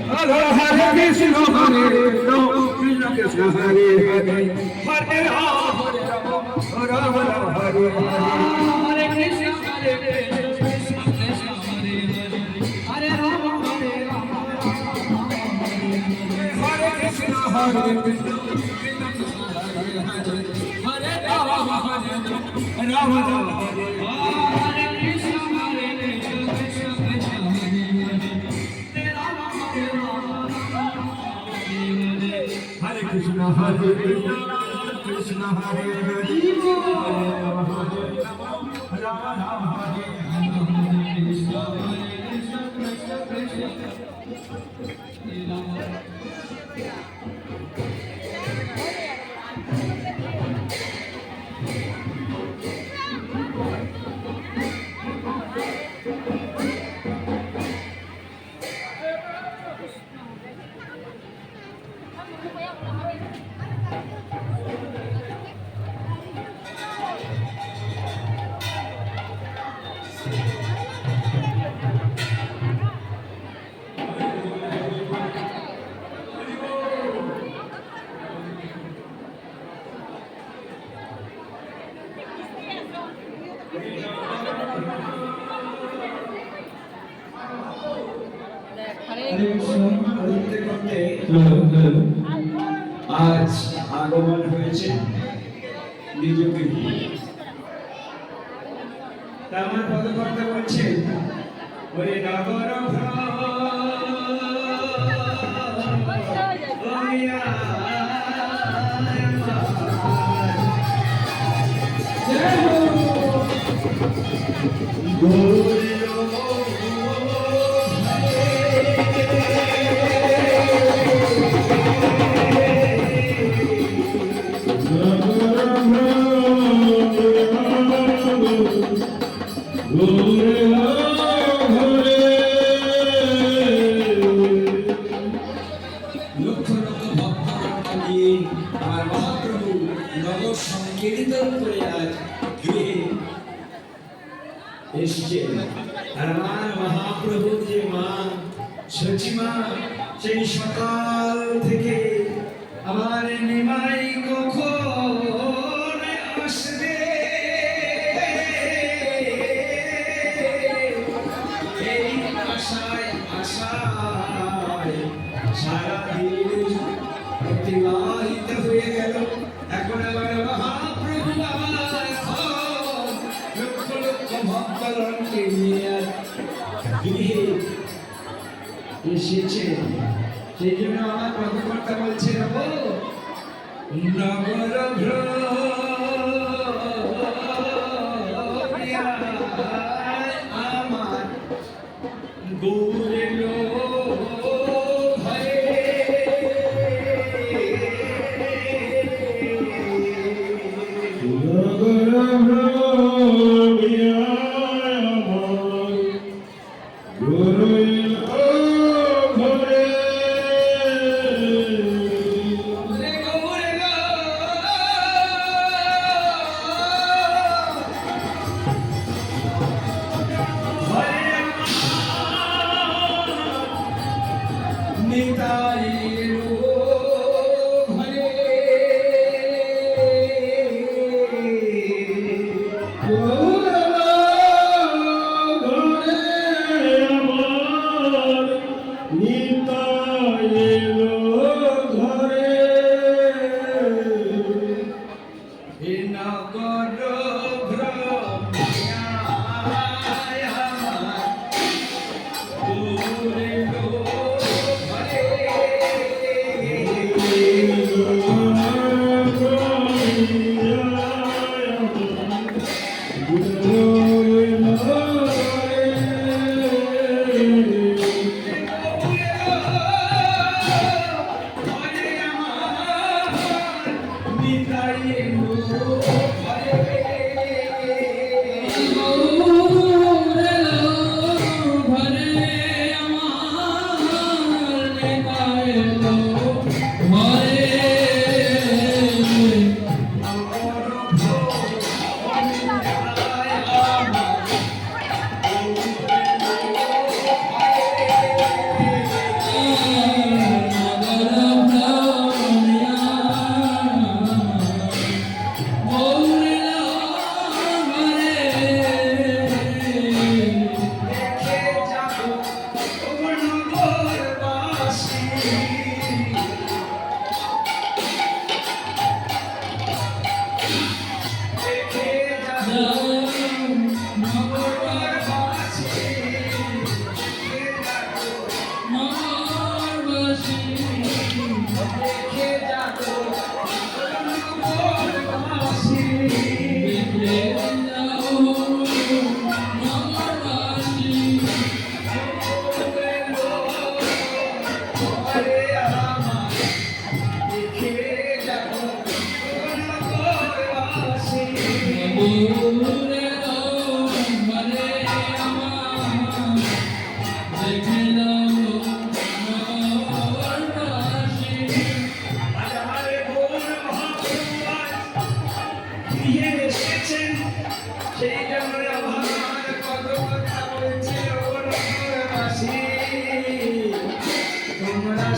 Hare Hare Krishna Hare Krishna Krishna Krishna Hare Hare Hare Rama Rama Hare Hare Hare Krishna Hare Krishna Krishna Hare Hare Hare Rama Hare Krishna Hare Krishna Krishna Krishna Hare Hare Hare Rama Rama Hare Hare Krishna Hare Krishna Krishna Hare Hare Hare Rama Hare Krishna Hare Krishna Krishna Hare Hare Hare Rama Rama Hare আজ আগমন হয়েছে নিজকে আমার পদকর্তা বলছেন ওরে নগর সংকীর্তন করে আজ গৃহে এসছে আর আমার মহাপ্রভুর যে মা সচিমা সেই সকাল থেকে আমার নিমাই কখন আসবে এই আশায় আশায় সারাদিন অতিবাহিত হয়ে গেল। এখন আবার মহাপ্রভু আমার লক্ষ লক্ষ ভক্তগণকে নিয়ে গৃহে এসেছে। সেই জন্য আমার পদকর্তা বলছে নগর আমার গৌরের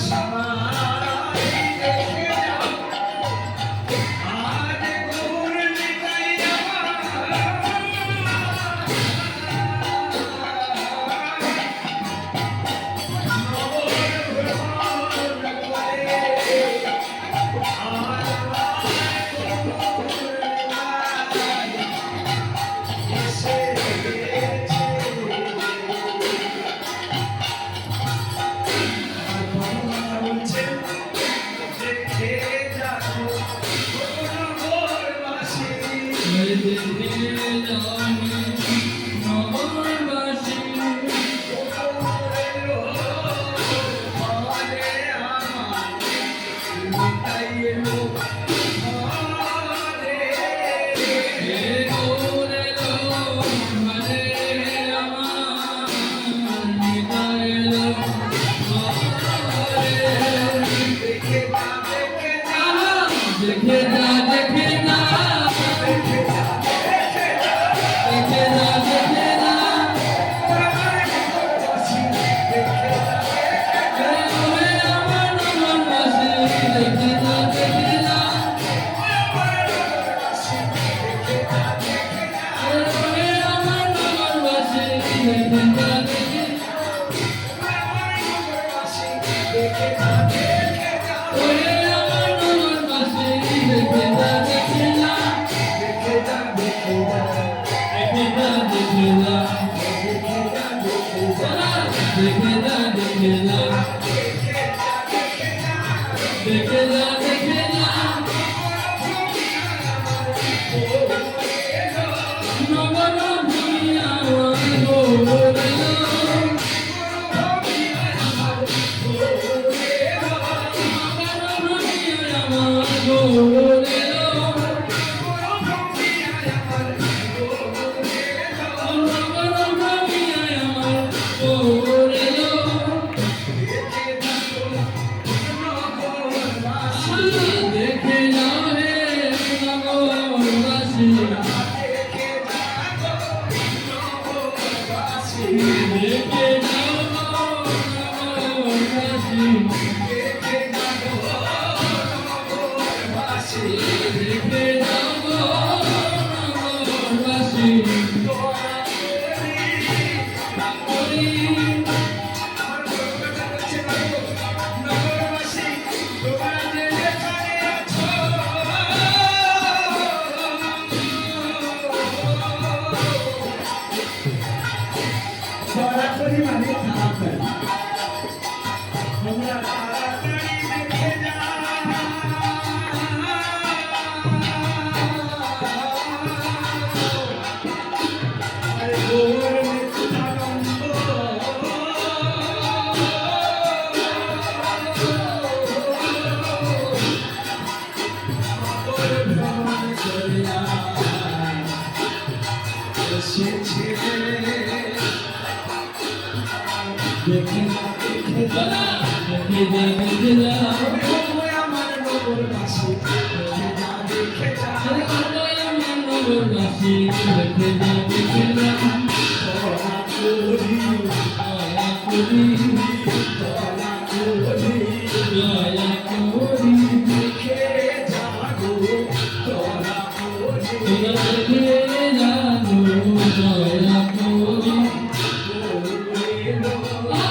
সবাই দেখে যাও আজ গৌর নিতাই দেখে যা দেখে যা দেখে যা দেখে যা ওরে আমার নগরবাসী দেখে যা দেখে যা ওরে আমার নগরবাসী দেখে যা দেখে ওরে আমার নগরবাসী দেখে যা দেখে যা দেখে যা দেখে যা দেখে যা দেখে যা দেখে যা দেখে যা দেখে যা নগর ভূমি আমার গৌরবের নগর ভূমি আমার গৌরবের দেখে যাও রে নগরবাসী দেখে যাও নগরবাসী দেখে যাও নগরবাসী সরাসরি মানে তাড়াতাড়ি তোমরা তাড়াতাড়ি দেখে যাও আরে গৌর নিত্যানন্দ গৌর ভ্রমণ করিয়া এসেছে দেখে যা দেখে যা দেখে যা দেখে যা আমার নগরবাসী দেখে যা দেখে যা আমার নগরবাসী দেখে যা দেখে যা দয়া করি দয়া করি দয়া করি দয়া করি দেখে যা গো দয়া করি তোরা দেখে যা গো দয়া করি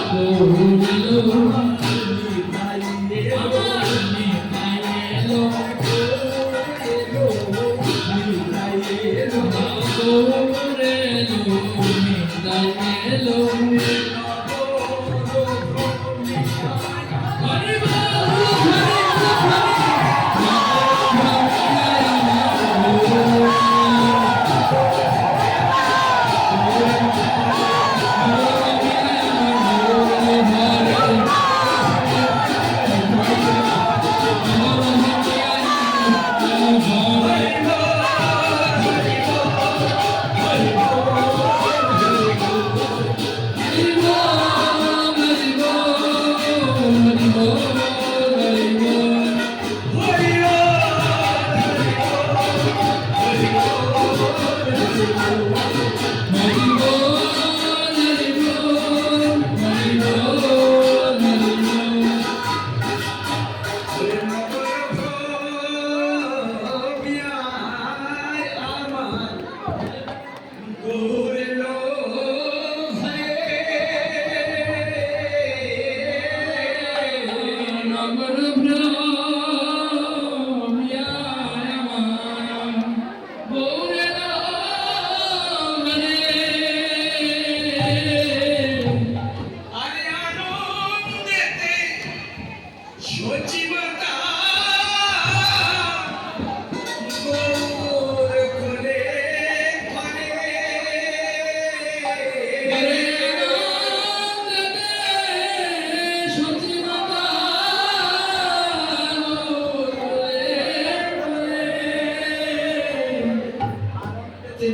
গৌরীলো আমার নিতাই এলো গৌরেলো নিতাই এলো হরি সচিবতা গৌর করে ঘরে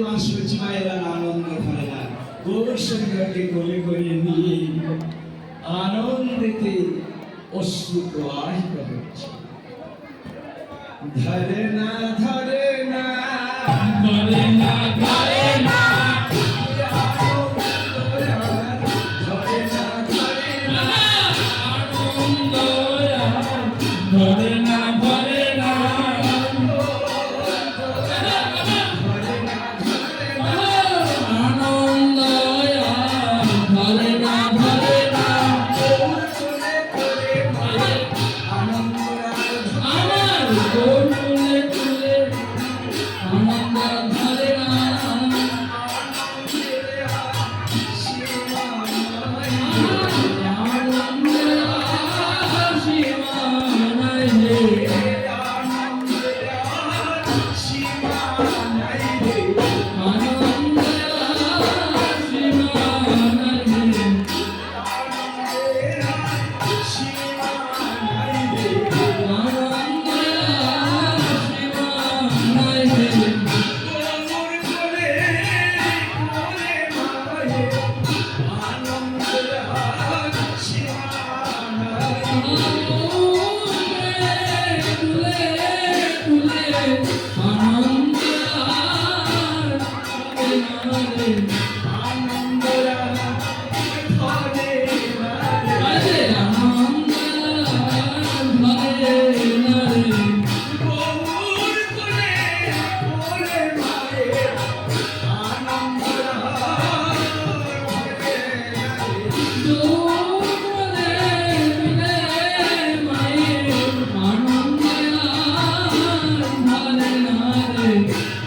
মা সচিবায়েরা আনন্দ করে না গৌর শঙ্করকে কোলে করে নিয়ে আনন্দেতে অশ্রু প্রবাহিত হচ্ছে ধরে না ধরে না ধরে না ধরে না ধরে না ধরে না আনন্দ ধরে না ধরে না আনন্দ ধরে না ধরে না আমার গোকুলে কুলে আনন্দ ধরে না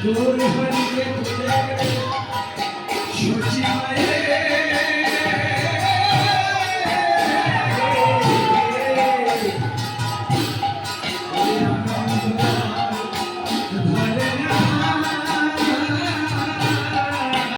Glory,